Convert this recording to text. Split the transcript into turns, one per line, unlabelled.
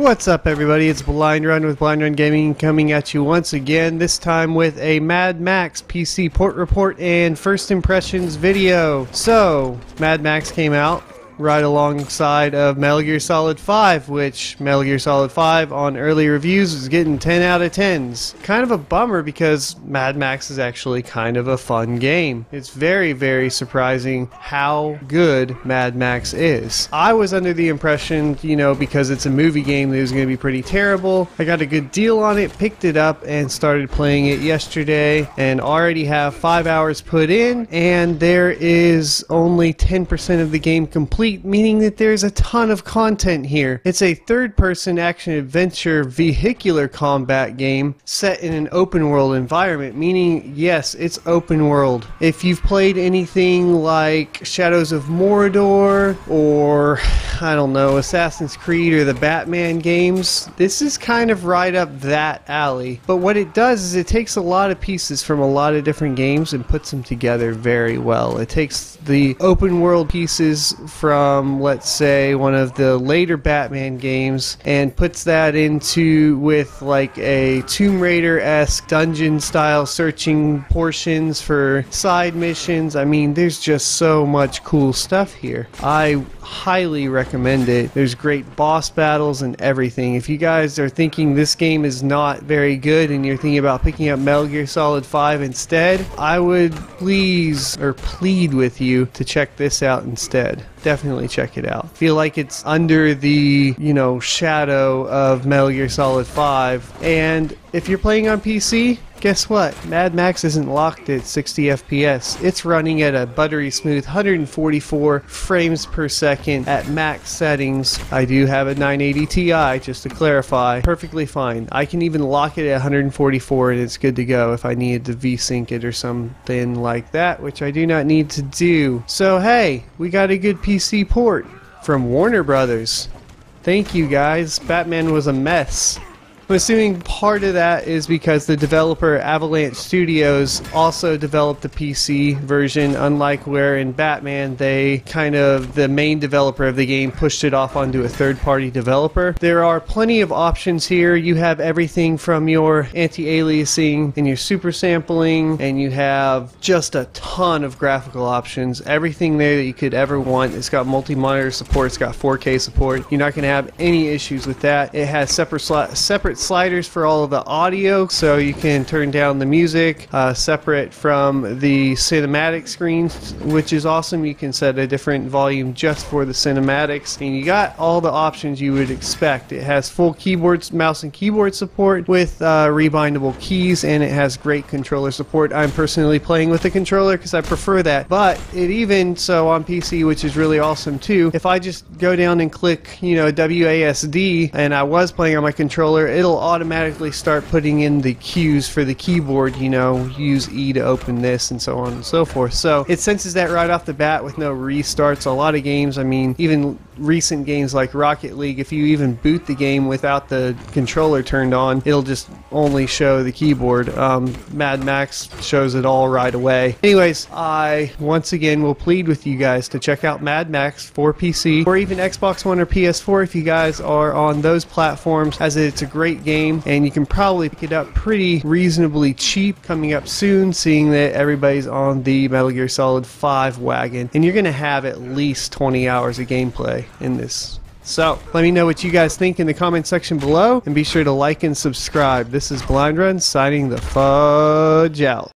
What's up, everybody? It's Blind Run with Blind Run Gaming coming at you once again, this time with a Mad Max PC port report and first impressions video. So, Mad Max came out right alongside of Metal Gear Solid 5, which Metal Gear Solid 5 on early reviews was getting 10 out of 10s. Kind of a bummer because Mad Max is actually kind of a fun game. It's very, very surprising how good Mad Max is. I was under the impression, because it's a movie game, that it was going to be pretty terrible. I got a good deal on it, picked it up, and started playing it yesterday, and already have 5 hours put in, and there is only 10% of the game complete, meaning that there's a ton of content here. It's a third-person action-adventure vehicular combat game set in an open-world environment, meaning, yes, it's open-world. If you've played anything like Shadows of Morodor, or, I don't know, Assassin's Creed or the Batman games, this is kind of right up that alley. But what it does is it takes a lot of pieces from a lot of different games and puts them together very well. It takes the open-world pieces from, let's say, one of the later Batman games and puts that into with like a Tomb Raider-esque dungeon-style searching portions for side missions. I mean, there's just so much cool stuff here. I highly recommend it. There's great boss battles and everything. If you guys are thinking this game is not very good and you're thinking about picking up Metal Gear Solid 5 instead, I would plead with you to check this out instead. Definitely check it out. Feel like it's under the, shadow of Metal Gear Solid 5. And if you're playing on PC, guess what? Mad Max isn't locked at 60 FPS. It's running at a buttery smooth 144 frames per second at max settings. I do have a 980 Ti, just to clarify. Perfectly fine. I can even lock it at 144 and it's good to go if I needed to VSync it or something like that, which I do not need to do. So hey, we got a good PC port from Warner Brothers. Thank you guys. Batman was a mess. I'm assuming part of that is because the developer Avalanche Studios also developed the PC version, unlike where in Batman the main developer of the game pushed it off onto a third-party developer. There are plenty of options here. You have everything from your anti-aliasing and your super sampling, and you have just a ton of graphical options. Everything there that you could ever want. It's got multi-monitor support, it's got 4K support. You're not going to have any issues with that. It has separate sliders for all of the audio, so you can turn down the music separate from the cinematic screens, which is awesome. You can set a different volume just for the cinematics, and you got all the options you would expect. It has full mouse and keyboard support with rebindable keys, and it has great controller support. I'm personally playing with the controller because I prefer that, but it even so on PC, which is really awesome too. If I just go down and click WASD and I was playing on my controller, it'll automatically start putting in the cues for the keyboard, use E to open this and so on and so forth. So it senses that right off the bat with no restarts. A lot of games, even recent games like Rocket League, if you even boot the game without the controller turned on, it'll just only show the keyboard. Mad Max shows it all right away. Anyways, I once again will plead with you guys to check out Mad Max for PC or even Xbox One or PS4 if you guys are on those platforms, as it's a great game and you can probably pick it up pretty reasonably cheap coming up soon, seeing that everybody's on the Metal Gear Solid 5 wagon, and you're going to have at least 20 hours of gameplay in this. So, let me know what you guys think in the comment section below, and be sure to like and subscribe. This is Blind Run signing the fudge out.